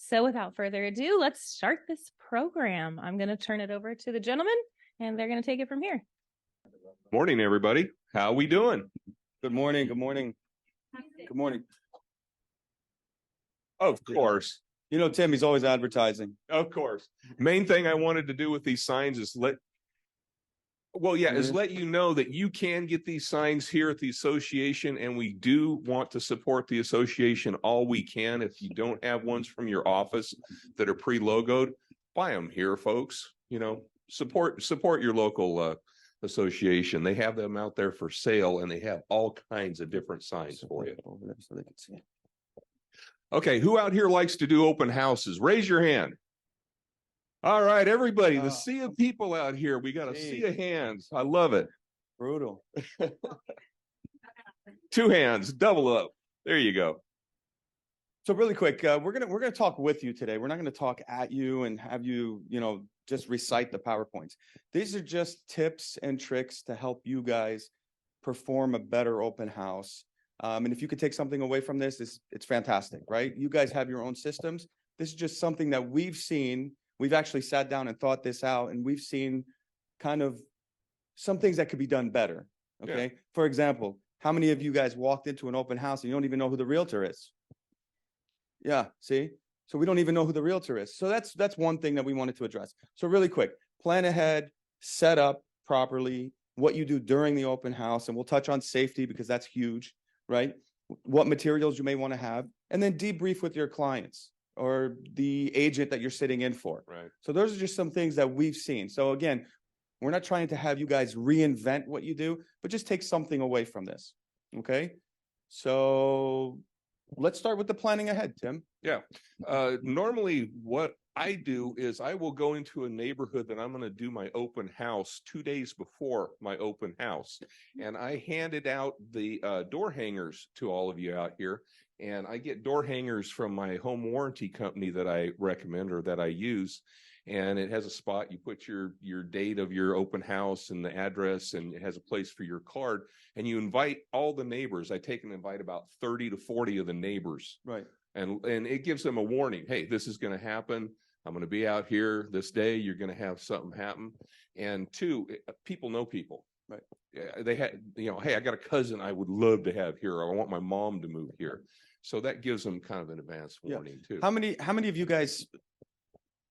So without further ado, let's start this program. I'm going to turn it over to the gentlemen, and they're going to take it from here. Morning, everybody. How we doing? Good morning. Good morning. Good morning. Of course. You know, Tim, he's always advertising. Of course. Main thing I wanted to do with these signs is let you know that you can get these signs here at the association, and we do want to support the association all we can. If you don't have ones from your office that are pre-logoed, buy them here, folks. You know, support your local association. They have them out there for sale, and they have all kinds of different signs for you. Over there so they can see. Okay, who out here likes to do open houses? Raise your hand. All right, everybody, the sea of people out here. We got a sea of hands. I love it. Brutal. 2 hands, double up. There you go. So really quick, we're gonna talk with you today. We're not gonna talk at you and have you, just recite the PowerPoints. These are just tips and tricks to help you guys perform a better open house. And if you could take something away from this, it's fantastic, right? You guys have your own systems. This is just something that we've seen. We've actually sat down and thought this out, and we've seen kind of some things that could be done better. Okay. Yeah. For example, how many of you guys walked into an open house and you don't even know who the realtor is? Yeah. See? So we don't even know who the realtor is. So that's one thing that we wanted to address. So really quick, plan ahead, set up properly, what you do during the open house, and we'll touch on safety because that's huge, right? What materials you may want to have, and then debrief with your clients or the agent that you're sitting in for. Right. So those are just some things that we've seen. So again, we're not trying to have you guys reinvent what you do, but just take something away from this. Okay. So let's start with the planning ahead, Tim. Yeah. Normally what I do is I will go into a neighborhood that I'm going to do my open house 2 days before my open house. And I handed out the door hangers to all of you out here. And I get door hangers from my home warranty company that I recommend or that I use. And it has a spot, you put your date of your open house and the address, and it has a place for your card. And you invite all the neighbors. I take and invite about 30 to 40 of the neighbors. Right. And it gives them a warning. Hey, this is going to happen. I'm going to be out here this day. You're going to have something happen. And 2, people know people. Right. They had, hey, I got a cousin I would love to have here. Or I want my mom to move here. So that gives them kind of an advance warning too. How many of you guys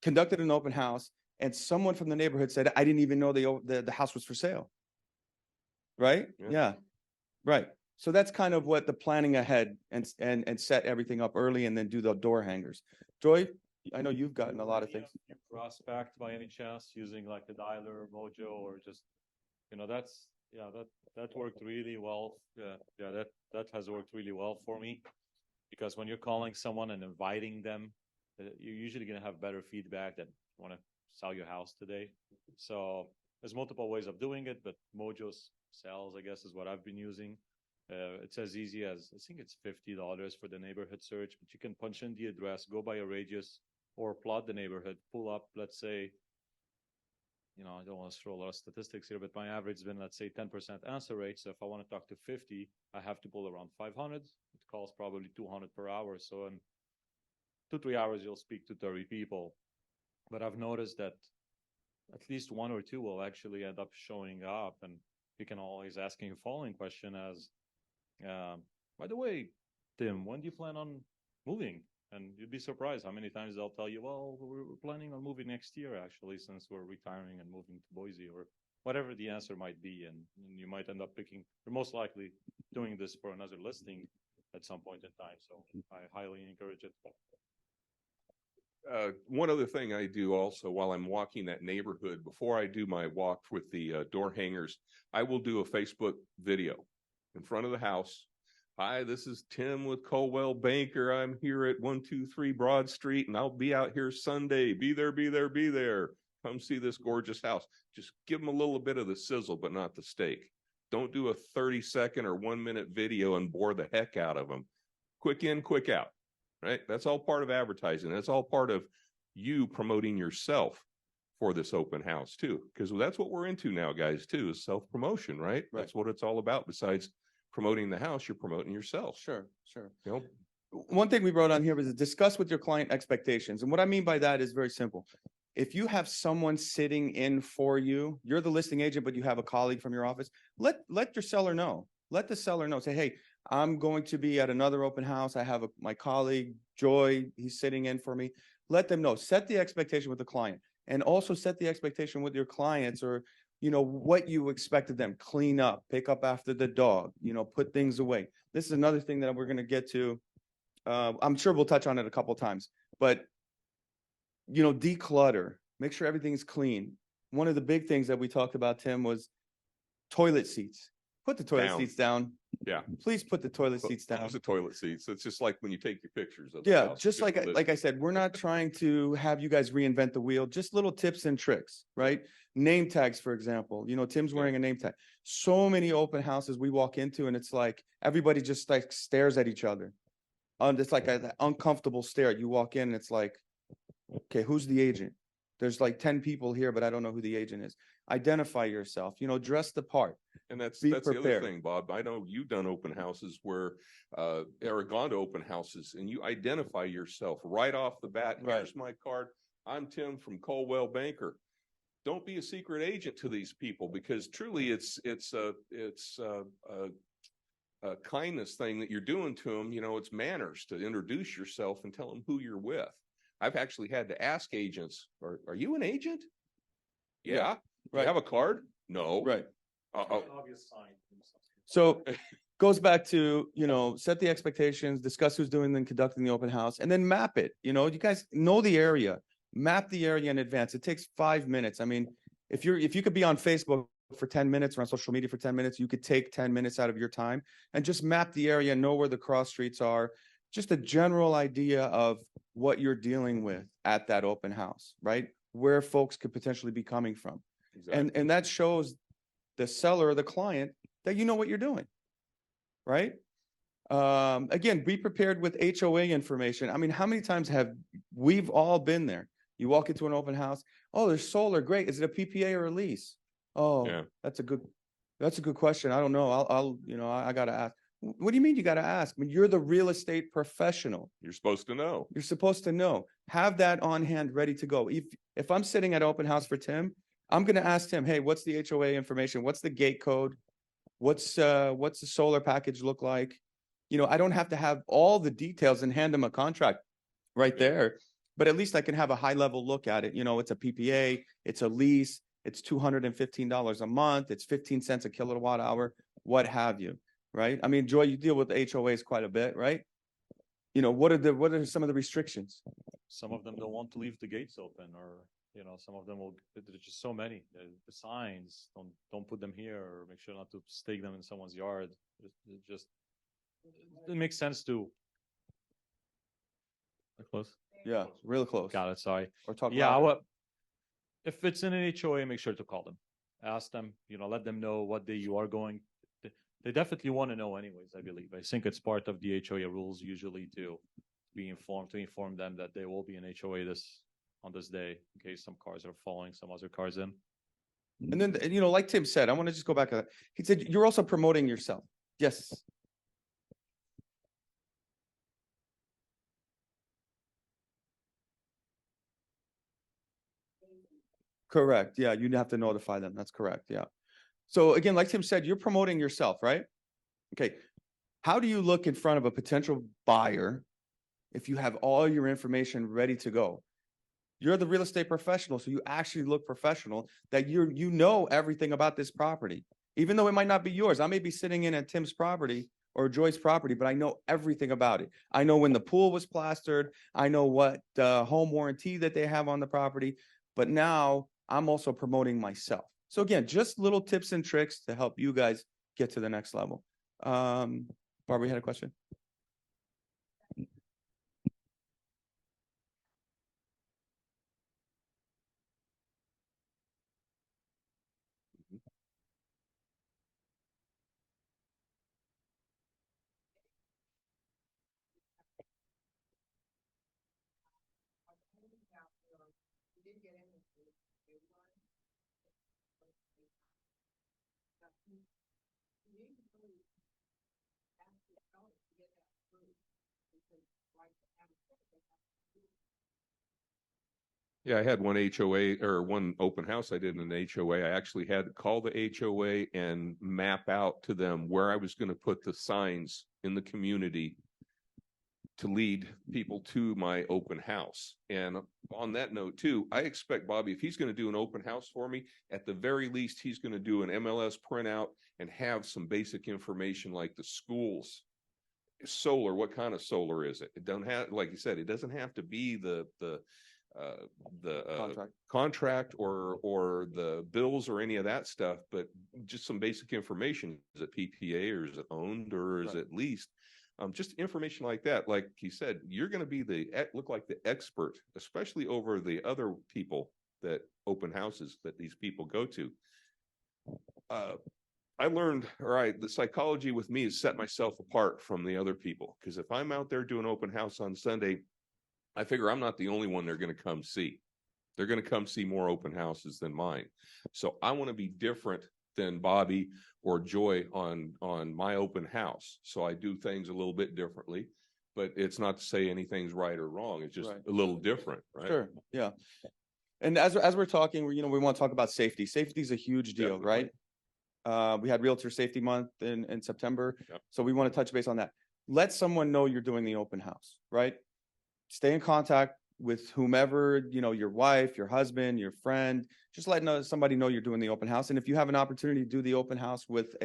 conducted an open house and someone from the neighborhood said, I didn't even know the house was for sale? Right? Yeah. Right. So that's kind of what the planning ahead and set everything up early and then do the door hangers. Joy, I know you've gotten a lot of things. Prospect by any chance using like a dialer, Mojo, or just, that worked really well. Yeah, that has worked really well for me, because when you're calling someone and inviting them, you're usually going to have better feedback that you want to sell your house today. So there's multiple ways of doing it, but Mojo sells, I guess, is what I've been using. It's as easy as, I think it's $50 for the neighborhood search, but you can punch in the address, go by a radius, or plot the neighborhood, pull up, let's say, I don't want to throw a lot of statistics here, but my average has been, let's say, 10% answer rate. So if I want to talk to 50, I have to pull around 500. It costs probably 200 per hour. So in 2-3 hours, you'll speak to 30 people. But I've noticed that at least 1 or 2 will actually end up showing up. And you can always ask a following question as, by the way, Tim, when do you plan on moving? And you'd be surprised how many times they'll tell you, well, we're planning on moving next year, actually, since we're retiring and moving to Boise, or whatever the answer might be. And you might end up you're most likely doing this for another listing at some point in time. So I highly encourage it. One other thing I do also while I'm walking that neighborhood, before I do my walk with the door hangers, I will do a Facebook video in front of the house. Hi, this is Tim with Colwell Banker. I'm here at 123 Broad Street, and I'll be out here Sunday. Be there, be there, be there. Come see this gorgeous house. Just give them a little bit of the sizzle, but not the steak. Don't do a 30-second or 1-minute video and bore the heck out of them. Quick in, quick out, right? That's all part of advertising. That's all part of you promoting yourself for this open house too, because that's what we're into now, guys, too, is self-promotion, right? That's what it's all about. Besides promoting the house, you're promoting yourself. Sure. You know? One thing we wrote on here was to discuss with your client expectations. And what I mean by that is very simple. If you have someone sitting in for you, you're the listing agent, but you have a colleague from your office, let your seller know. Let the seller know. Say, hey, I'm going to be at another open house. I have my colleague, Joy, he's sitting in for me. Let them know. Set the expectation with the client, and also set the expectation with your clients, or, you know, what you expect of them. Clean up, pick up after the dog, you know, put things away. This is another thing that we're going to get to. I'm sure we'll touch on it a couple of times, but, you know, declutter, make sure everything's clean. One of the big things that we talked about, Tim, was toilet seats. Put the toilet seats down. Yeah. Please put the toilet seats down. Close the toilet seats. It's just like when you take your pictures of Yeah, just like I said, we're not trying to have you guys reinvent the wheel, just little tips and tricks, right? Name tags, for example. You know, Tim's wearing a name tag. So many open houses we walk into, and it's like everybody just like stares at each other. It's like an uncomfortable stare. You walk in and it's like, okay, who's the agent? There's like 10 people here, but I don't know who the agent is. Identify yourself, you know, dress the part. And that's Be the other prepared. thing, Bob. I know you've done open houses where or gone to open houses, and you identify yourself right off the bat. Right. Here's my card. I'm Tim from Coldwell Banker. Don't be a secret agent to these people, because truly it's a kindness thing that you're doing to them. You know, it's manners to introduce yourself and tell them who you're with. I've actually had to ask agents, are you an agent? Yeah. Right. You have a card? No. Right. Obvious sign. So goes back to, you know, set the expectations, discuss who's doing and conducting the open house, and then map it. You know, you guys know the area, map the area in advance. It takes 5 minutes. I mean, if you could be on Facebook for 10 minutes or on social media for 10 minutes, you could take 10 minutes out of your time and just map the area, know where the cross streets are, just a general idea of what you're dealing with at that open house, right? Where folks could potentially be coming from. Exactly. And that shows the seller or the client that you know what you're doing, right? Again, be prepared with HOA information. I mean, how many times have we've all been there? You walk into an open house. Oh, there's solar. Great. Is it a PPA or a lease? Oh, Yeah. that's a good question. I don't know. I gotta ask. What do you mean you gotta ask? I mean, you're the real estate professional. You're supposed to know. You're supposed to know. Have that on hand, ready to go. If I'm sitting at open house for Tim, I'm gonna ask Tim, hey, what's the HOA information? What's the gate code? What's the solar package look like? You know, I don't have to have all the details and hand him a contract right there, but at least I can have a high level look at it. You know, it's a PPA, it's a lease, it's $215 a month, it's 15 cents a kilowatt hour, what have you, right? I mean, Joy, you deal with HOAs quite a bit, right? You know, what are some of the restrictions? Some of them don't want to leave the gates open, or, you know, some of them will, there's just so many. The signs, don't put them here, or make sure not to stake them in someone's yard. It makes sense to. Close? Yeah, real close. Got it, sorry. Or talk Yeah, about if it's in an HOA, make sure to call them. Ask them, you know, let them know what day you are going. They definitely want to know anyways, I believe. I think it's part of the HOA rules usually to inform them that they will be in HOA on this day, in case some cars are following some other cars in. And then, you know, like Tim said, I want to just go back to that. He said, you're also promoting yourself. Yes. Correct. Yeah, you'd have to notify them. That's correct. Yeah. So again, like Tim said, you're promoting yourself, right? Okay. How do you look in front of a potential buyer if you have all your information ready to go? You're the real estate professional, so you actually look professional, that you know everything about this property. Even though it might not be yours. I may be sitting in at Tim's property or Joy's property, but I know everything about it. I know when the pool was plastered. I know what home warranty that they have on the property. But now I'm also promoting myself. So again, just little tips and tricks to help you guys get to the next level. Barbara, you had a question? Yeah, I had one HOA or one open house I did in an HOA. I actually had to call the HOA and map out to them where I was going to put the signs in the community to lead people to my open house. And on that note too, I expect Bobby, if he's going to do an open house for me, at the very least, he's going to do an MLS printout and have some basic information like the schools, solar, what kind of solar is it? It don't have, like you said, it doesn't have to be the contract or the bills or any of that stuff, but just some basic information. Is it PPA or is it owned or is it leased? Just information like that. Like he said, you're going to be look like the expert, especially over the other people that open houses that these people go to. I learned, the psychology with me is set myself apart from the other people. Because if I'm out there doing open house on Sunday, I figure I'm not the only one they're going to come see. They're going to come see more open houses than mine. So I want to be different than Bobby or Joy on my open house. So I do things a little bit differently, but it's not to say anything's right or wrong. It's just a little different, right? Sure. Yeah. And as we're talking, we want to talk about safety. Safety is a huge deal, Definitely. right? We had Realtor Safety Month in September. Yep. So we want to touch base on that. Let someone know you're doing the open house, right? Stay in contact with whomever, your wife, your husband, your friend. Just let somebody know you're doing the open house. And if you have an opportunity to do the open house with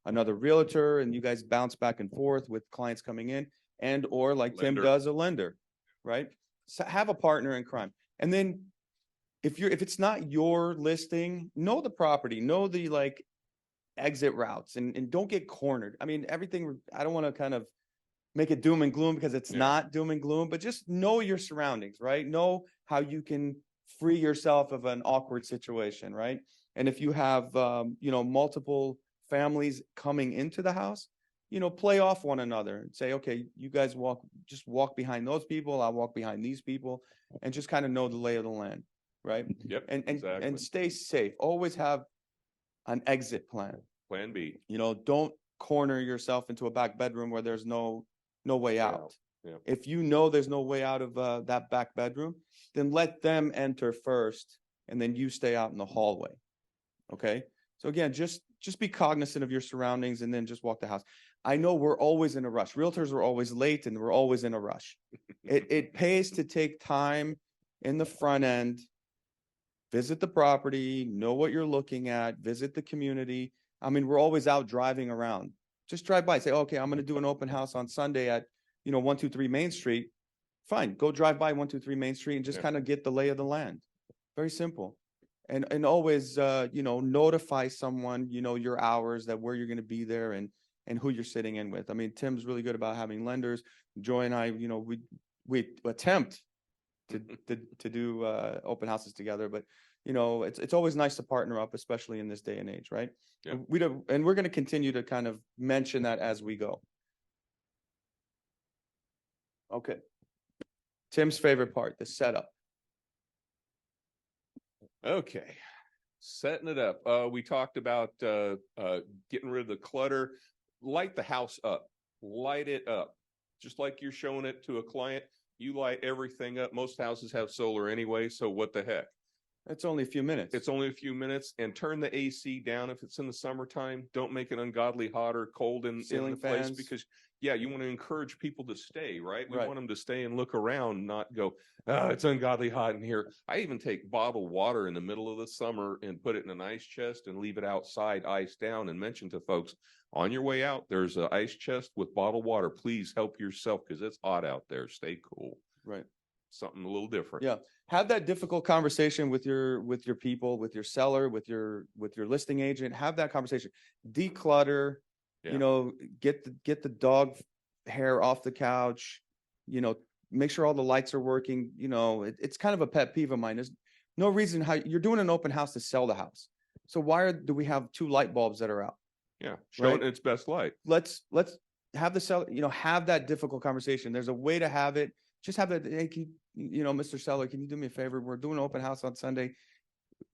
another realtor and you guys bounce back and forth with clients coming in and or like Tim does, a lender, right? So have a partner in crime. And then if it's not your listing, know the property, know the exit routes and don't get cornered. I mean, everything, I don't want to kind of make it doom and gloom because it's not doom and gloom, but just know your surroundings, right? Know how you can free yourself of an awkward situation, right? And if you have, multiple families coming into the house, play off one another and say, okay, you guys just walk behind those people. I'll walk behind these people and just kind of know the lay of the land, right? Yep. And stay safe. Always have an exit plan. Plan B. Don't corner yourself into a back bedroom where there's no way out. Yeah. If there's no way out of that back bedroom, then let them enter first and then you stay out in the hallway. Okay. So again, just be cognizant of your surroundings and then just walk the house. I know we're always in a rush. Realtors are always late and we're always in a rush. It pays to take time in the front end, visit the property, know what you're looking at, visit the community. I mean, we're always out driving around. Just drive by, say, okay, I'm going to do an open house on Sunday at, 123 Main Street. Fine. Go drive by 123 Main Street and just kind of get the lay of the land. Very simple. And always, notify someone, your hours, that where you're going to be there and who you're sitting in with. I mean, Tim's really good about having lenders. Joy and I, we attempt to do open houses together, but it's always nice to partner up, especially in this day and age, right? Yeah. And we're going to continue to kind of mention that as we go. Okay. Tim's favorite part, the setup. Okay. Setting it up. We talked about getting rid of the clutter. Light the house up. Light it up. Just like you're showing it to a client, you light everything up. Most houses have solar anyway, so what the heck? It's only a few minutes. It's only a few minutes, and turn the AC down if it's in the summertime. Don't make it ungodly hot or cold in the place because, you want to encourage people to stay, right? We want them to stay and look around, not go, it's ungodly hot in here. I even take bottled water in the middle of the summer and put it in an ice chest and leave it outside, iced down, and mention to folks, on your way out, there's an ice chest with bottled water. Please help yourself because it's hot out there. Stay cool. Right. Something a little different. Yeah. Have that difficult conversation with your people, with your seller, with your listing agent. Have that conversation. Declutter, get the dog hair off the couch, make sure all the lights are working. It's kind of a pet peeve of mine. There's no reason how you're doing an open house to sell the house. So why do we have 2 light bulbs that are out? Yeah. Show it its best light. Let's have the seller, have that difficult conversation. There's a way to have it. Just have it. Hey, Mr. Seller, can you do me a favor? We're doing an open house on Sunday.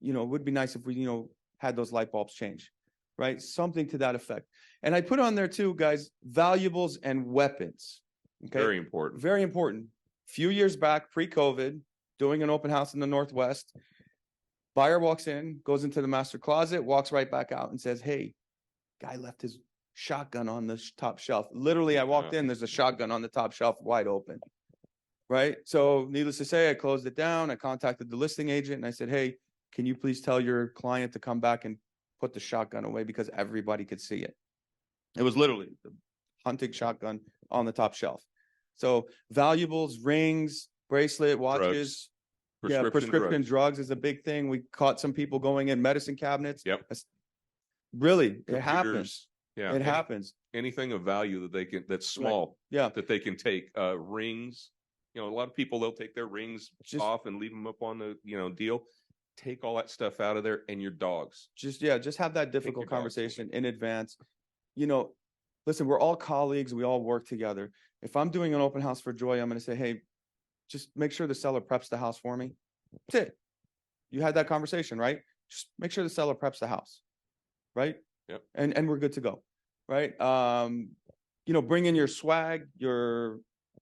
It would be nice if we, had those light bulbs change, right? Something to that effect. And I put on there too, guys, valuables and weapons, Okay. Very important. Very important. Few years back, pre-COVID, doing an open house in the Northwest, buyer walks in, goes into the master closet, walks right back out and says, hey, guy left his shotgun on the top shelf. Literally, I walked in, there's a shotgun on the top shelf, wide open. Right? So needless to say, I closed it down. I contacted the listing agent and I said, hey, can you please tell your client to come back and put the shotgun away because everybody could see it. It was literally the hunting shotgun on the top shelf. So valuables, rings, bracelet, watches. Drugs. Prescription drugs is a big thing. We caught some people going in medicine cabinets. Yep. Really, it happens. Computers. Yeah. It happens. Anything of value that they can, that's small, Yeah. that they can take, rings. You know, a lot of people, they'll take their rings off and leave them up on the, deal. Take all that stuff out of there, and your dogs. Just have that difficult conversation in advance. Listen, we're all colleagues. We all work together. If I'm doing an open house for Joy, I'm going to say, hey, just make sure the seller preps the house for me. That's it. You had that conversation, right? Just make sure the seller preps the house, right? Yep. And we're good to go, right? Bring in your swag, your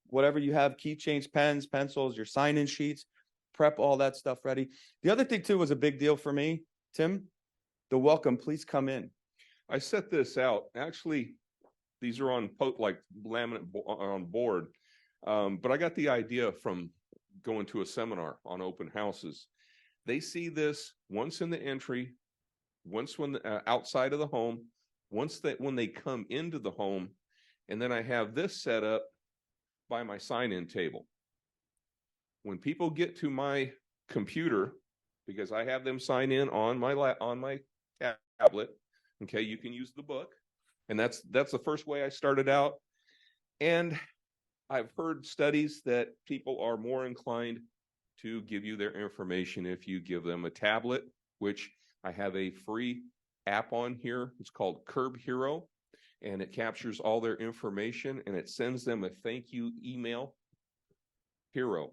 whatever you have, keychains, pens, pencils, your sign-in sheets, prep all that stuff ready. The other thing too was a big deal for me, Tim, the welcome, please come in. I set this out. Actually, these are on laminate on board. But I got the idea from going to a seminar on open houses. They see this once in the entry, once when outside of the home, when they come into the home, and then I have this set up by my sign-in table. When people get to my computer, because I have them sign in on my tablet, okay, you can use the book, and that's the first way I started out. And I've heard studies that people are more inclined to give you their information if you give them a tablet, which I have a free app on here. It's called Curb Hero, and it captures all their information and it sends them a thank you email. Hero.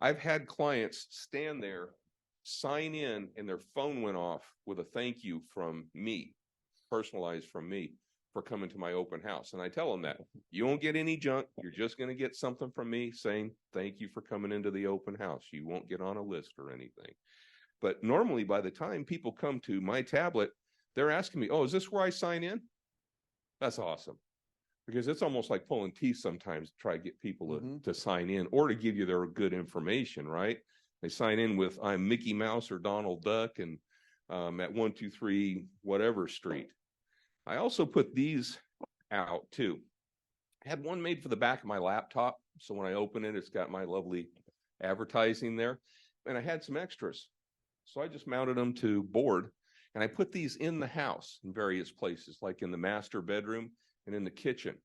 I've had clients stand there, sign in, and their phone went off with a thank you from me, personalized from me, for coming to my open house. And I tell them that you won't get any junk. You're just going to get something from me saying, thank you for coming into the open house. You won't get on a list or anything. But normally by the time people come to my tablet, they're asking me, oh, is this where I sign in? That's awesome. Because it's almost like pulling teeth sometimes to try to get people to sign in or to give you their good information, right? They sign in with, I'm Mickey Mouse or Donald Duck and at 123 whatever street. I also put these out too. I had one made for the back of my laptop. So when I open it, it's got my lovely advertising there. And I had some extras. So I just mounted them to board. And I put these in the house in various places, like in the master bedroom and in the kitchen.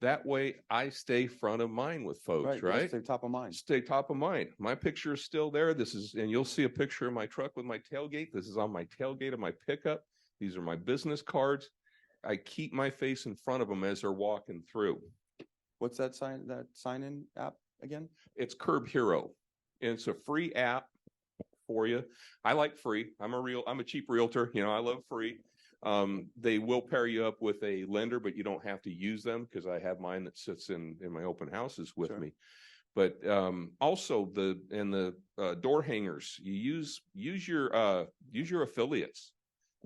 That way I stay front of mind with folks, right? Stay top of mind. Stay top of mind. My picture is still there. And you'll see a picture of my truck with my tailgate. This is on my tailgate of my pickup. These are my business cards. I keep my face in front of them as they're walking through. What's that sign-in app again? It's Curb Hero. And it's a free app for you. I like free. I'm a cheap realtor. I love free. They will pair you up with a lender, but you don't have to use them because I have mine that sits in my open houses with me. But also the door hangers, you use your affiliates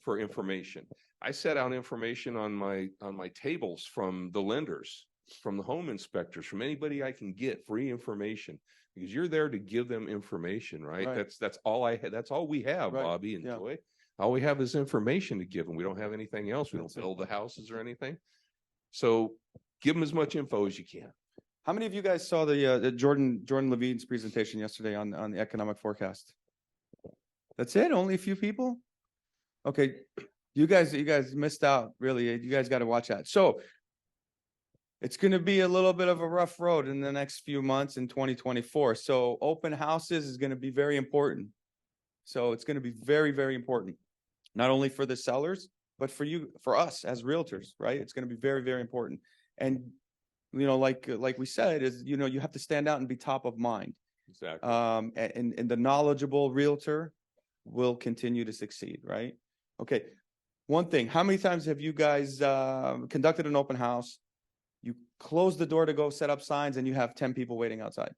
for information. I set out information on my tables from the lenders, from the home inspectors, from anybody I can get free information because you're there to give them information, right? That's all I had. That's all we have, Bobby and Joy. All we have is information to give them. We don't have anything else. We don't build the houses or anything. So give them as much info as you can. How many of you guys saw the Jordan Levine's presentation yesterday on the economic forecast? That's it? Only a few people? Okay. You guys missed out, really. You guys got to watch that. So it's going to be a little bit of a rough road in the next few months in 2024. So open houses is going to be very important. So it's going to be very, very important, not only for the sellers, but for us as realtors, right? It's going to be very, very important. And, like we said, you have to stand out and be top of mind. Exactly. And the knowledgeable realtor will continue to succeed, right? Okay. One thing, how many times have you guys conducted an open house, You close the door to go set up signs and you have 10 people waiting outside.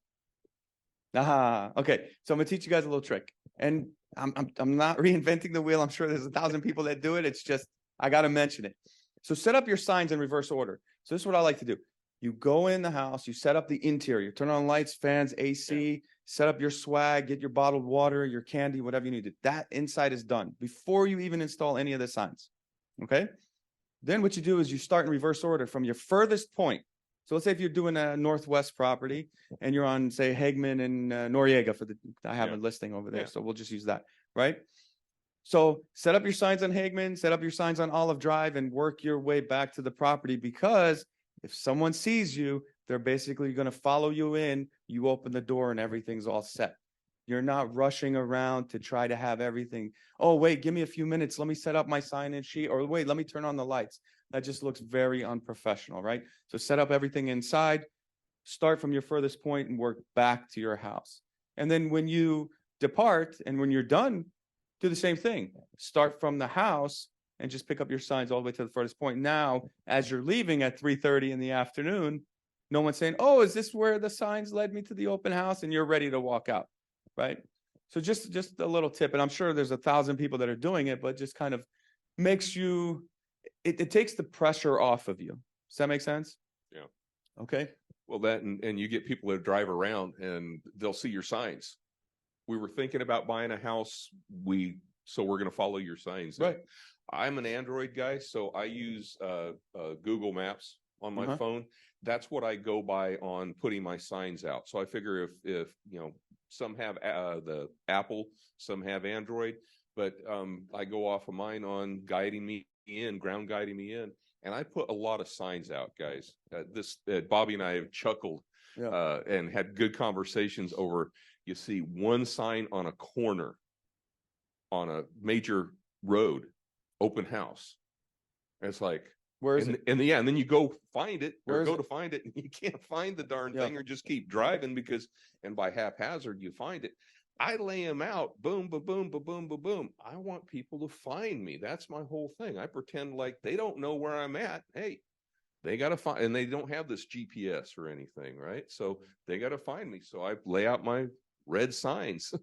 Okay. So I'm gonna teach you guys a little trick. And I'm not reinventing the wheel. I'm sure there's 1,000 people that do it. It's just, I got to mention it. So set up your signs in reverse order. So this is what I like to do. You go in the house, you set up the interior, turn on lights, fans, AC, set up your swag, get your bottled water, your candy, whatever you need to. That inside is done before you even install any of the signs. Okay. Then what you do is you start in reverse order from your furthest point. So let's say if you're doing a Northwest property and you're on, say, Hagman and Noriega I have a listing over there. So we'll just use that, right? So set up your signs on Hagman, set up your signs on Olive Drive, and work your way back to the property, because if someone sees you, they're basically going to follow you in. You open the door and everything's all set. You're not rushing around to try to have everything. Oh, wait, give me a few minutes. Let me set up my sign-in sheet. Or wait, let me turn on the lights. That just looks very unprofessional, right? So set up everything inside, start from your furthest point and work back to your house. And then when you depart and when you're done, do the same thing. Start from the house and just pick up your signs all the way to the furthest point. Now, as you're leaving at 3:30 in the afternoon, no one's saying, oh, is this where the signs led me to the open house? And you're ready to walk out, right? So just a little tip, and I'm sure there's 1,000 people that are doing it, but just kind of makes you, it takes the pressure off of you. Does that make sense? Yeah. Okay. Well, that and you get people that drive around and they'll see your signs. We were thinking about buying a house. So we're going to follow your signs. Right. I'm an Android guy, so I use Google Maps on my phone. That's what I go by on putting my signs out. So I figure if some have the Apple, some have Android, but I go off of mine on guiding me in, ground guiding me in. And I put a lot of signs out, guys. Bobby and I have chuckled and had good conversations over, you see one sign on a corner on a major road, open house. And it's like, where is it? And then you go find it to find it and you can't find the darn thing, or just keep driving and by haphazard you find it. I lay them out, boom, ba boom, ba boom, ba boom. I want people to find me. That's my whole thing. I pretend like they don't know where I'm at. Hey, they got to find, and they don't have this GPS or anything, right? So they got to find me. So I lay out my red signs.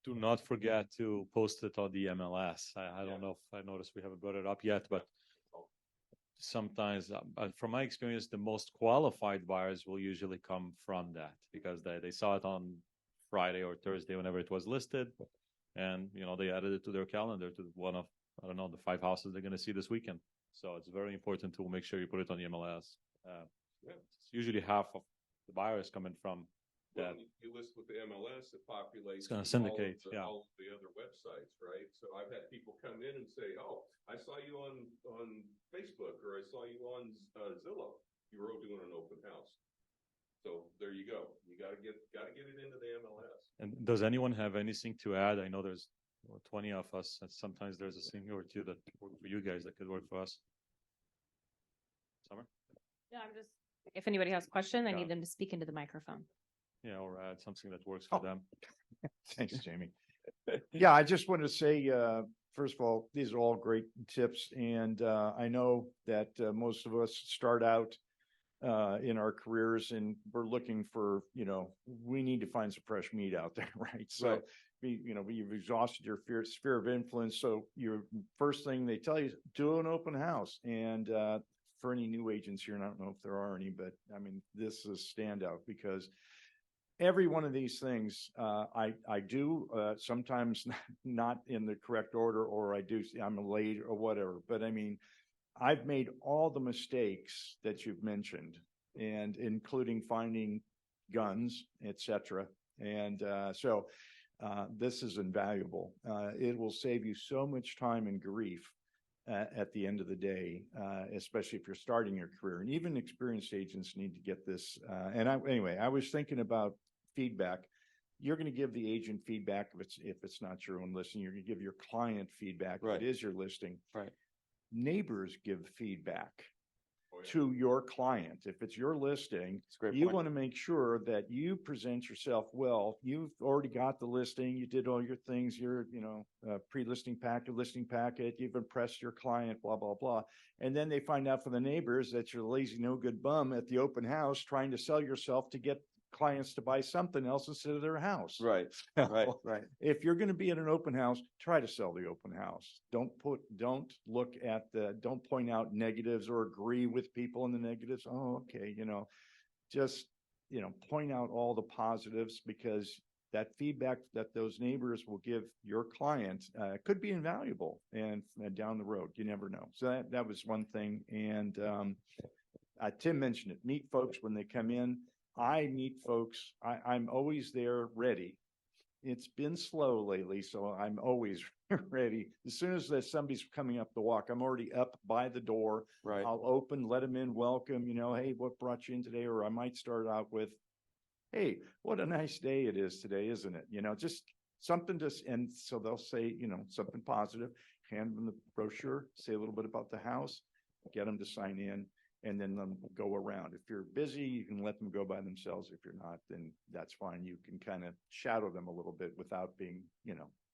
Do not forget to post it on the MLS. I don't know if I noticed we haven't brought it up yet, but sometimes, from my experience, the most qualified buyers will usually come from that, because they saw it on Friday or Thursday, whenever it was listed, and they added it to their calendar to one of, I don't know, the 5 houses they're going to see this weekend. So it's very important to make sure you put it on the MLS. It's usually half of the buyers coming from that. Well, you list with the MLS, it populates. It's going to syndicate, all of the other websites, right? So I've had people come in and say, "Oh, I saw you on Facebook, or I saw you on Zillow. You were doing an open house." So there you go. You got to get it into the MLS. And does anyone have anything to add? I know there's 20 of us, and sometimes there's a thing or two that work for you guys that could work for us. Summer? Yeah, if anybody has a question, I Yeah. need them to speak into the microphone. Yeah, or add something that works for them. Thanks, Jamie. Yeah, I just wanted to say, first of all, these are all great tips. And I know that most of us start out in our careers and we're looking for, we need to find some fresh meat out there, right? So, you've exhausted your sphere of influence. So your first thing they tell you is do an open house. And for any new agents here, and I don't know if there are any, but I mean, this is a standout, because every one of these things I do, sometimes not in the correct order, or I'm late or whatever. But I mean, I've made all the mistakes that you've mentioned, and including finding guns, etc. And so this is invaluable. It will save you so much time and grief at the end of the day, especially if you're starting your career. And even experienced agents need to get this. Anyway, I was thinking about feedback. You're going to give the agent feedback if it's not your own listing. You're going to give your client feedback if it is your listing. Right. Neighbors give feedback. Oh, to your client. If it's your listing, It's a great you point. want to make sure that you present yourself well. You've already got the listing. You did all your things, your, pre-listing packet, listing packet. You've impressed your client, blah, blah, blah. And then they find out from the neighbors that you're a lazy, no good bum at the open house trying to sell yourself to get clients to buy something else instead of their house. Right, right, right. If you're going to be at an open house, try to sell the open house. Don't point out negatives or agree with people in the negatives. Oh, okay. Just, point out all the positives, because that feedback that those neighbors will give your client could be invaluable and down the road. You never know. So that was one thing. And Tim mentioned it. Meet folks when they come in. I meet folks. I'm always there ready. It's been slow lately, so I'm always ready. As soon as somebody's coming up the walk, I'm already up by the door. Right. I'll open, let them in, welcome, hey, what brought you in today? Or I might start out with, hey, what a nice day it is today, isn't it? Just something and so they'll say, something positive, hand them the brochure, say a little bit about the house, get them to sign in, and then let them go around. If you're busy, you can let them go by themselves. If you're not, then that's fine. You can kind of shadow them a little bit without being,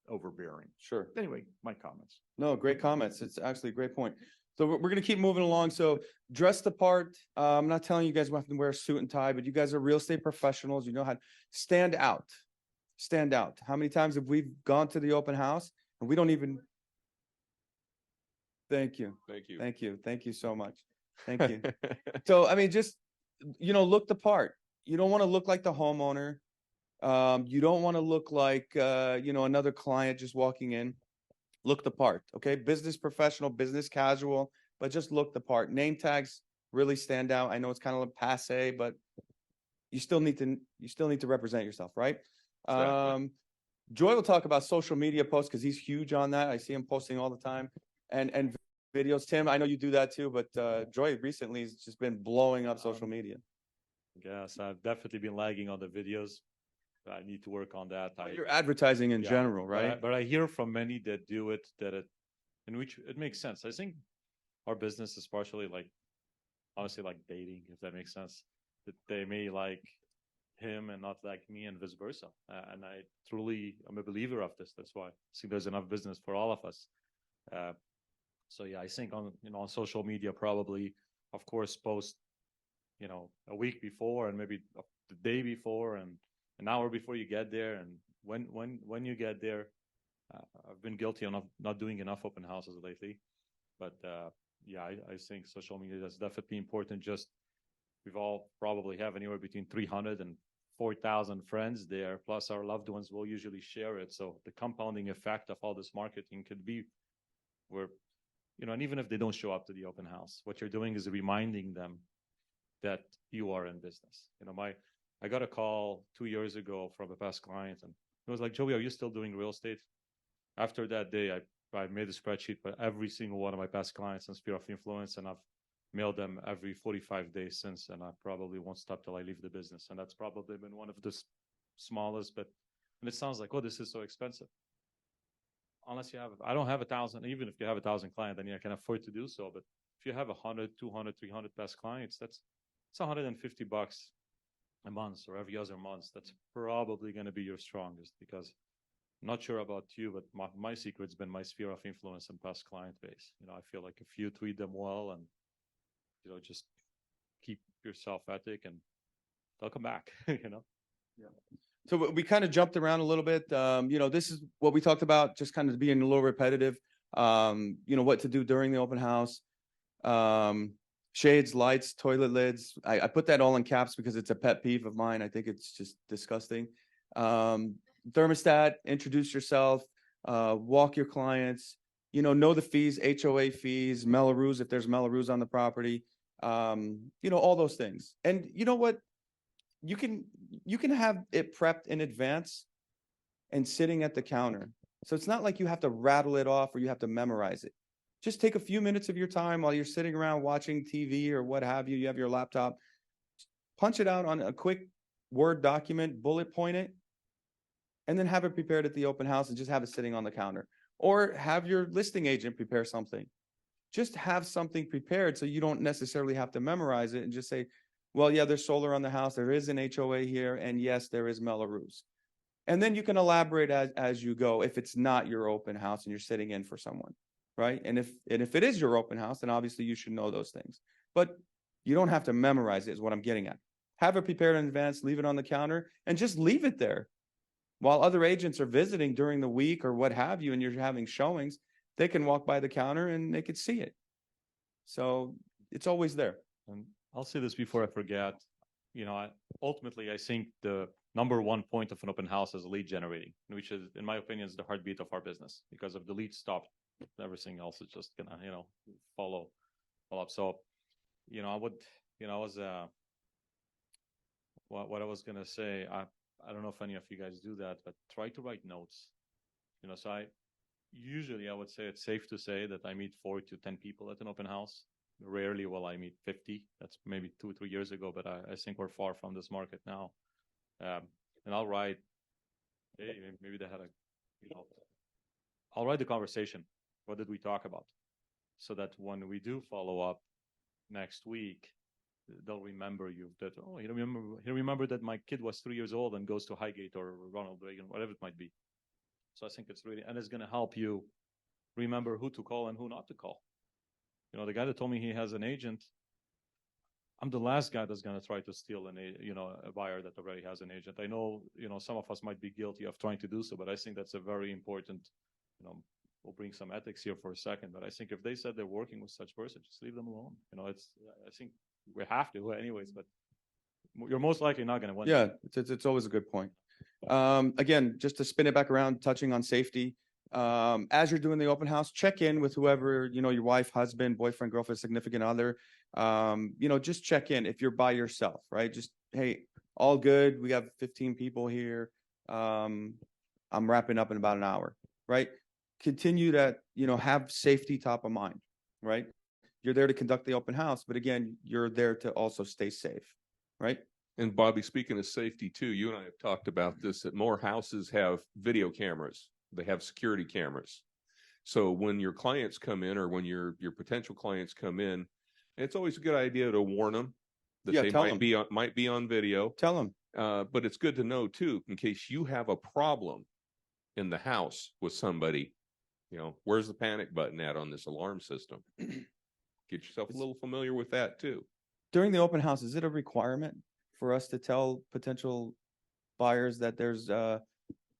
overbearing. Sure. Anyway, my comments. No, great comments. It's actually a great point. So we're going to keep moving along. So dress the part. I'm not telling you guys have to wear a suit and tie, but you guys are real estate professionals. You know how to stand out. Stand out. How many times have we gone to the open house and we don't even. Thank you. Thank you. Thank you. Thank you so much. Thank you. So, I mean, just, look the part. You don't want to look like the homeowner. You don't want to look like, another client just walking in. Look the part. Okay. Business professional, business casual, but just look the part. Name tags really stand out. I know it's kind of passe, but you still need to represent yourself, right? Joy will talk about social media posts because he's huge on that. I see him posting all the time. And videos. Tim, I know you do that too, but Joy recently has just been blowing up social media. Yes, I've definitely been lagging on the videos. I need to work on that. You're advertising in general, right? But I hear from many that do it, in which it makes sense. I think our business is partially honestly like dating, if that makes sense. That they may like him and not like me and vice versa. And I truly am a believer of this. That's why I think there's enough business for all of us. So yeah, I think on social media, probably, of course, post, a week before and maybe the day before and an hour before you get there. And when you get there, I've been guilty of not doing enough open houses lately, but yeah, I think social media is definitely important. Just we've all probably have anywhere between 300 and 4,000 friends there, plus our loved ones will usually share it. So the compounding effect of all this marketing could be where, and even if they don't show up to the open house, what you're doing is reminding them that you are in business. I got a call 2 years ago from a past client, and it was like, Joey, are you still doing real estate? After that day, I made a spreadsheet for every single one of my past clients in Sphere of Influence, and I've mailed them every 45 days since, and I probably won't stop till I leave the business. And that's probably been one of the smallest, and it sounds like, oh, this is so expensive. Unless I don't have 1,000, even if you have 1,000 clients, then I can afford to do so. But if you have 100, 200, 300 past clients, it's $150 a month or every other month. That's probably going to be your strongest, because I'm not sure about you, but my secret's been my sphere of influence and past client base. I feel like if you treat them well and, just keep yourself ethic, and they'll come back, Yeah. So we kind of jumped around a little bit. This is what we talked about, just kind of being a little repetitive. What to do during the open house. Shades, lights, toilet lids. I put that all in caps because it's a pet peeve of mine. I think it's just disgusting. Thermostat, introduce yourself, walk your clients, know the fees, HOA fees, Melrose, if there's Melrose on the property, all those things. And you know what? You can have it prepped in advance and sitting at the counter. So it's not like you have to rattle it off or you have to memorize it. Just take a few minutes of your time while you're sitting around watching TV or what have you. You have your laptop, punch it out on a quick Word document, bullet point it, and then have it prepared at the open house and just have it sitting on the counter. Or have your listing agent prepare something. just have something prepared so you don't necessarily have to memorize it and just say, well, yeah, there's solar on the house. There is an HOA here. And yes, there is Melrose. And then you can elaborate as you go if it's not your open house and you're sitting in for someone, right? And if it is your open house, then obviously you should know those things. But you don't have to memorize it is what I'm getting at. Have it prepared in advance, leave it on the counter, and just leave it there. While other agents are visiting during the week or what have you, and you're having showings, they can walk by the counter and they could see it. So it's always there. And I'll say this before I forget. Ultimately, I think the number one point of an open house is lead generating, which is, in my opinion, is the heartbeat of our business. Because if the lead stopped, everything else is just gonna, follow up. So, what I was gonna say, I don't know if any of you guys do that, but try to write notes. So I would say it's safe to say that I meet 4 to 10 people at an open house. Rarely will I meet 50. That's maybe 2 or 3 years ago, but I think we're far from this market now. And I'll write, hey, maybe they had I'll write the conversation. What did we talk about? So that when we do follow up next week, they'll remember you that, oh, he remember that my kid was 3 years old and goes to Highgate or Ronald Reagan, whatever it might be. So I think it's really, and it's going to help you remember who to call and who not to call. The guy that told me he has an agent, I'm the last guy that's going to try to steal a buyer that already has an agent. I know, some of us might be guilty of trying to do so, but I think that's a very important, we'll bring some ethics here for a second, but I think if they said they're working with such person, just leave them alone. I think we have to anyways, but you're most likely not going to win. Yeah, it's always a good point. Again, just to spin it back around, touching on safety. As you're doing the open house, check in with whoever, your wife, husband, boyfriend, girlfriend, significant other. Just check in if you're by yourself, right? Just, hey, all good. We have 15 people here. I'm wrapping up in about an hour, right? Continue to, have safety top of mind, right? You're there to conduct the open house, but again, you're there to also stay safe, right? And Bobby, speaking of safety too, you and I have talked about this, that more houses have video cameras. They have security cameras. So when your clients come in or when your potential clients come in, it's always a good idea to warn them that they might be on video. Tell them. But it's good to know too, in case you have a problem in the house with somebody, where's the panic button at on this alarm system? Get yourself a little familiar with that too. During the open house, is it a requirement for us to tell potential buyers that there's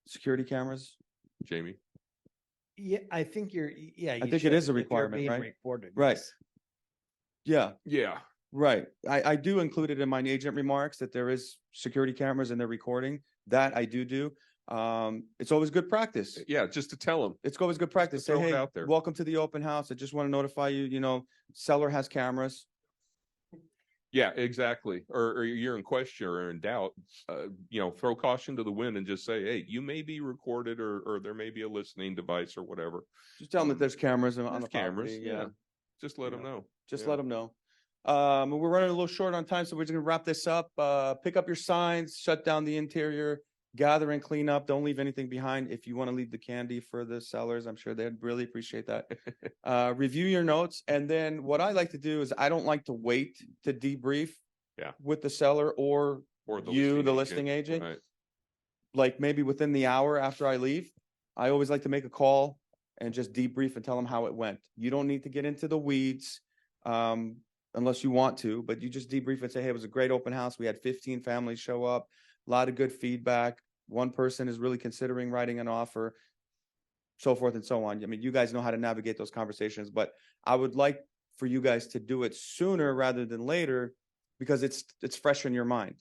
security cameras? Jamie? Yeah, I think I think it is a requirement, right? Recorded, right. Yes. Yeah. Yeah. Right. I do include it in my agent remarks that there is security cameras and they're recording. That I do. It's always good practice. Yeah, just to tell them. It's always good practice. Say, throw it hey, out there. Welcome to the open house. I just want to notify you, seller has cameras. Yeah, exactly. Or you're in question or in doubt, throw caution to the wind and just say, hey, you may be recorded or there may be a listening device or whatever. Just tell them that there's cameras on the cameras. property. Yeah. Just let them know. Just let them know. We're running a little short on time, so we're just going to wrap this up. Pick up your signs, shut down the interior, gather and clean up. Don't leave anything behind. If you want to leave the candy for the sellers, I'm sure they'd really appreciate that. Review your notes. And then what I like to do is I don't like to wait to debrief with the seller or the listing agent. Right. Like maybe within the hour after I leave, I always like to make a call and just debrief and tell them how it went. You don't need to get into the weeds unless you want to, but you just debrief and say, hey, it was a great open house. We had 15 families show up, a lot of good feedback. One person is really considering writing an offer, so forth and so on. I mean, you guys know how to navigate those conversations, but I would like for you guys to do it sooner rather than later because it's fresh in your mind,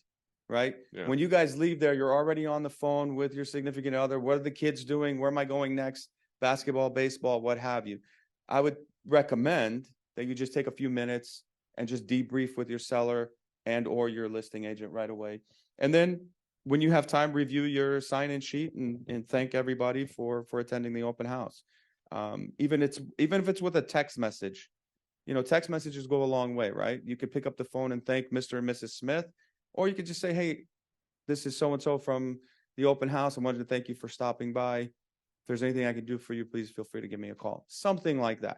right? Yeah. When you guys leave there, you're already on the phone with your significant other. What are the kids doing? Where am I going next? Basketball, baseball, what have you. I would recommend that you just take a few minutes and just debrief with your seller and or your listing agent right away. And then when you have time, review your sign-in sheet and thank everybody for attending the open house. Even if it's with a text message, text messages go a long way, right? You could pick up the phone and thank Mr. and Mrs. Smith, or you could just say, hey, this is so-and-so from the open house. I wanted to thank you for stopping by. If there's anything I can do for you, please feel free to give me a call. Something like that.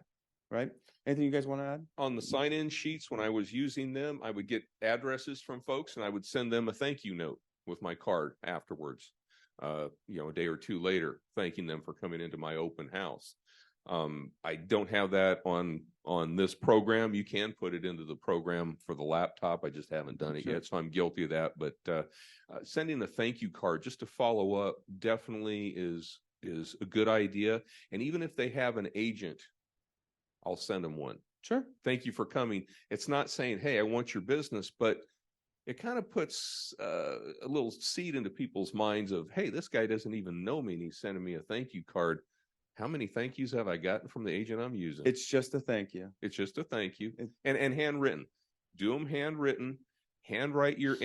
right? Anything you guys want to add? On the sign-in sheets, when I was using them, I would get addresses from folks and I would send them a thank you note with my card afterwards. A day or two later, thanking them for coming into my open house. I don't have that on this program. You can put it into the program for the laptop. I just haven't done it yet, so I'm guilty of that. But sending a thank you card just to follow up definitely is a good idea. And even if they have an agent, I'll send them one. Sure. Thank you for coming. It's not saying, hey, I want your business, but it kind of puts a little seed into people's minds of, hey, this guy doesn't even know me and he's sending me a thank you card. How many thank yous have I gotten from the agent I'm using? It's just a thank you. It's just a thank you. And handwritten. Do them handwritten. Handwrite your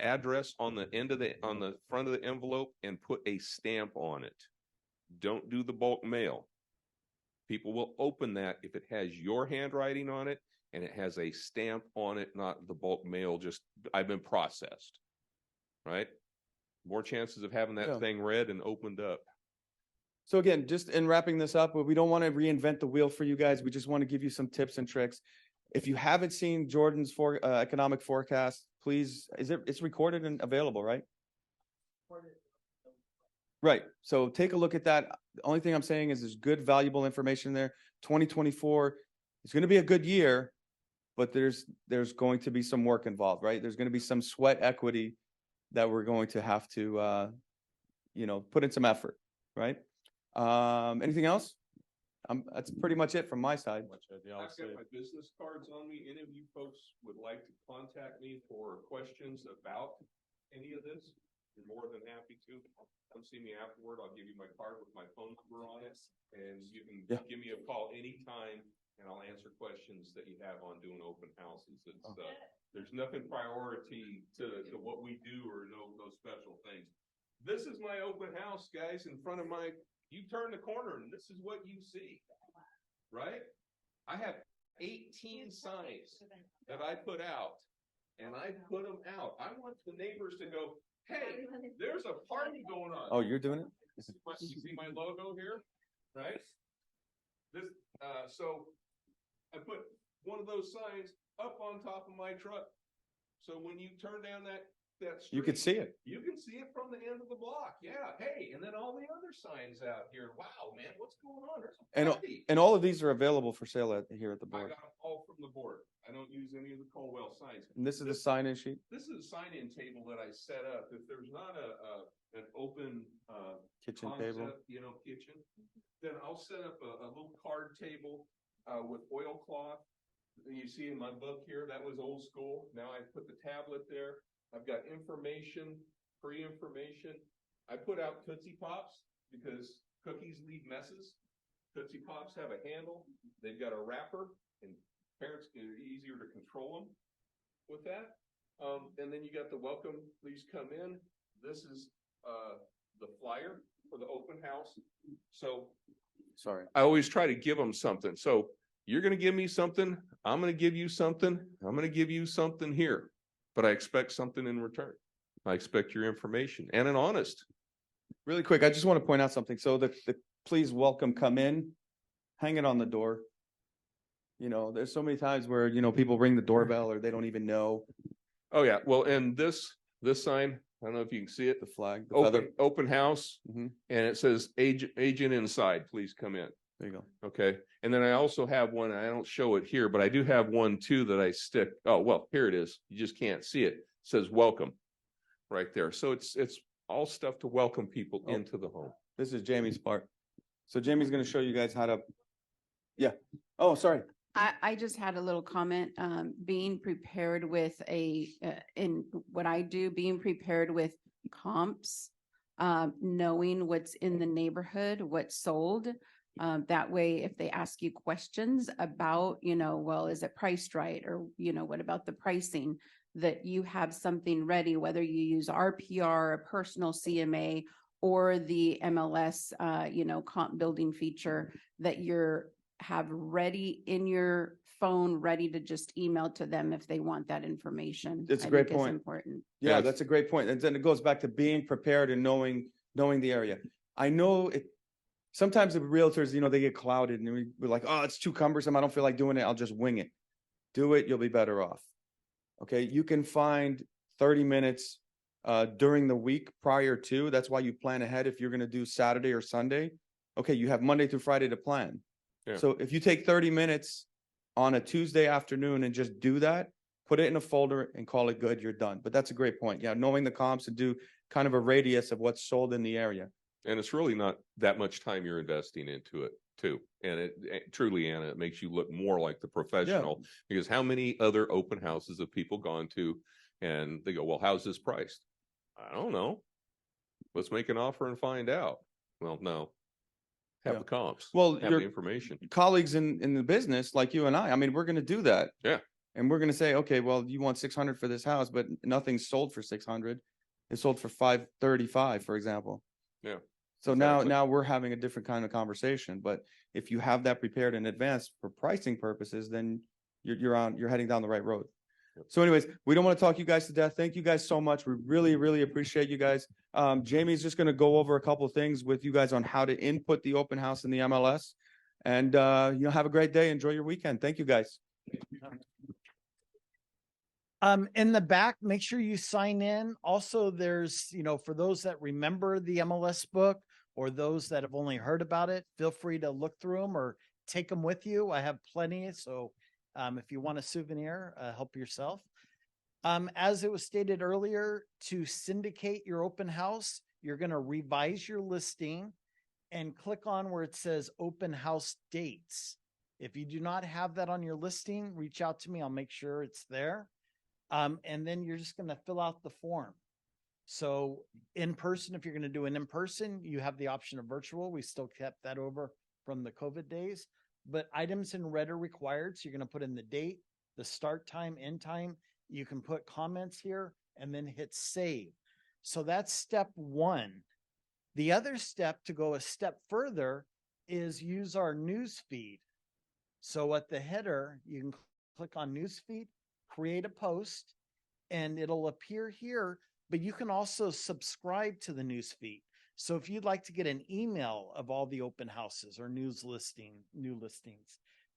address on the front of the envelope and put a stamp on it. Don't do the bulk mail. People will open that if it has your handwriting on it and it has a stamp on it, not the bulk mail, just I've been processed, right? More chances of having that thing read and opened up. So again, just in wrapping this up, we don't want to reinvent the wheel for you guys. We just want to give you some tips and tricks. If you haven't seen Jordan's economic forecast, please, it's recorded and available, right? Right. So take a look at that. The only thing I'm saying is there's good, valuable information there. 2024 is going to be a good year, but there's going to be some work involved, right? There's going to be some sweat equity that we're going to have to, put in some effort, right? Anything else? That's pretty much it from my side. I've got my business cards on me. Any of you folks would like to contact me for questions about any of this, you're more than happy to. Come see me afterward. I'll give you my card with my phone number on it, and you can give me a call anytime, and I'll answer questions that you have on doing open houses. It's there's nothing priority to what we do or no special things. This is my open house, guys, in front of my. You turn the corner, and this is what you see, right? I have 18 signs that I put out, and I put them out. I want the neighbors to go, hey, there's a party going on. Oh, you're doing it? You see my logo here, right? This, so I put one of those signs up on top of my truck. So when you turn down that street, you can see it. You can see it from the end of the block. Yeah. Hey, and then all the other signs out here. Wow, man, what's going on? There's a party. And all of these are available for sale here at the I board. got them all from the board. I don't use any of the Colwell signs. And this is the sign-in sheet? This is a sign-in table that I set up. If there's not an open Kitchen concept, table. Kitchen, then I'll set up a little card table with oilcloth. You see in my book here, that was old school. Now I put the tablet there. I've got information, free information. I put out Tootsie Pops because cookies leave messes. Tootsie Pops have a handle. They've got a wrapper, and parents are easier to control them with that. And then you got the welcome, please come in. This is the flyer for the open house. So Sorry. I always try to give them something. So you're going to give me something. I'm going to give you something. I'm going to give you something here. But I expect something in return. I expect your information and an honest. Really quick, I just want to point out something. So the please welcome come in, hang it on the door. There's so many times where, people ring the doorbell or they don't even know. Oh, yeah. Well, and this sign, I don't know if you can see it. The flag, the feather. Open house. Mhm. And it says agent inside, please come in. There you go. Okay. And then I also have one, I don't show it here, but I do have one too that I stick. Oh, well, here it is. You just can't see it. It says welcome right there. So it's all stuff to welcome people into the home. This is Jamie's part. So Jamie's going to show you guys how to. Yeah. Oh, sorry. I just had a little comment, being prepared with in what I do, being prepared with comps, knowing what's in the neighborhood, what's sold. That way, if they ask you questions about, well, is it priced right? Or, what about the pricing, that you have something ready, whether you use RPR, a personal CMA, or the MLS, comp building feature, that have ready in your phone, ready to just email to them if they want that information. It's a great think point. It's important. Yeah, that's a great point. And then it goes back to being prepared and knowing the area. I know Sometimes the realtors, they get clouded and we're like, oh, it's too cumbersome. I don't feel like doing it. I'll just wing it. Do it. You'll be better off. Okay. You can find 30 minutes during the week prior to. That's why you plan ahead. If you're going to do Saturday or Sunday, okay, you have Monday through Friday to plan. Yeah. So if you take 30 minutes on a Tuesday afternoon and just do that, put it in a folder and call it good, you're done. But that's a great point. Yeah, knowing the comps and do kind of a radius of what's sold in the area. And it's really not that much time you're investing into it too. And it truly, Anna, it makes you look more like the professional, because how many other open houses have people gone to and they go, well, how's this priced? I don't know. Let's make an offer and find out. Well, no. Have the comps. Well, have your the information. colleagues in the business like you and I mean, we're going to do that. Yeah. And we're going to say, okay, well, you want 600 for this house, but nothing's sold for 600. It's sold for 535, for example. Yeah. So Exactly. now we're having a different kind of conversation. But if you have that prepared in advance for pricing purposes, then you're heading down the right road. Yep. So anyways, we don't want to talk you guys to death. Thank you guys so much. We really, really appreciate you guys. Jamie's just going to go over a couple of things with you guys on how to input the open house in the MLS. And have a great day. Enjoy your weekend. Thank you guys. In the back, make sure you sign in. Also, there's, for those that remember the MLS book or those that have only heard about it, feel free to look through them or take them with you. I have plenty. So if you want a souvenir, help yourself. As it was stated earlier, to syndicate your open house, you're going to revise your listing and click on where it says open house dates. If you do not have that on your listing, reach out to me. I'll make sure it's there. And then you're just going to fill out the form. So in person, if you're going to do an in-person, you have the option of virtual. We still kept that over from the COVID days, but items in red are required. So you're going to put in the date, the start time, end time. You can put comments here and then hit save. So that's step one. The other step to go a step further is use our news feed. So at the header, you can click on news feed, create a post, and it'll appear here, but you can also subscribe to the news feed. So if you'd like to get an email of all the open houses or new listings,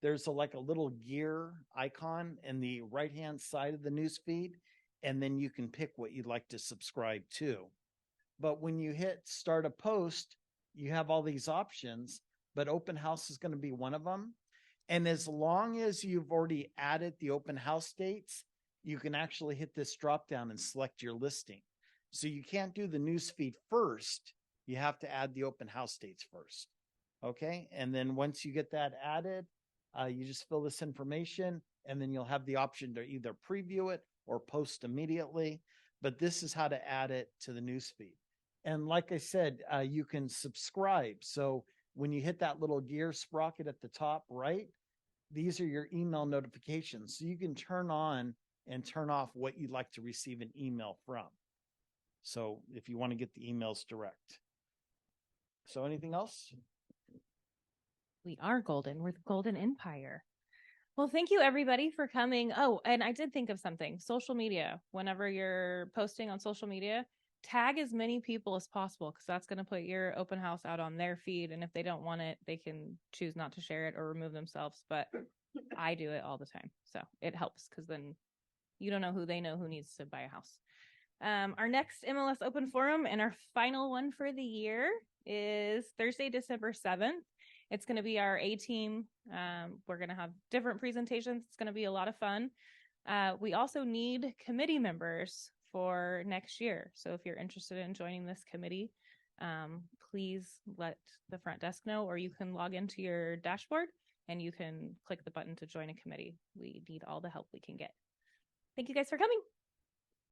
there's a little gear icon in the right-hand side of the news feed, and then you can pick what you'd like to subscribe to. But when you hit start a post, you have all these options, but open house is going to be one of them. And as long as you've already added the open house dates, you can actually hit this drop down and select your listing. So you can't do the news feed first. You have to add the open house dates first. Okay. And then once you get that added, you just fill this information and then you'll have the option to either preview it or post immediately. But this is how to add it to the news feed. And like I said, you can subscribe. So when you hit that little gear sprocket at the top right, these are your email notifications. So you can turn on and turn off what you'd like to receive an email from. So if you want to get the emails direct. So anything else? We are golden. We're the Golden Empire. Well, thank you everybody for coming. Oh, and I did think of something. Social media. Whenever you're posting on social media, tag as many people as possible, because that's going to put your open house out on their feed. And if they don't want it, they can choose not to share it or remove themselves. But I do it all the time. So it helps, because then you don't know who they know who needs to buy a house. Our next MLS Open Forum and our final one for the year is Thursday, December 7th. It's going to be our A team. We're going to have different presentations. It's going to be a lot of fun. We also need committee members for next year. So if you're interested in joining this committee, please let the front desk know, or you can log into your dashboard and you can click the button to join a committee. We need all the help we can get. Thank you guys for coming.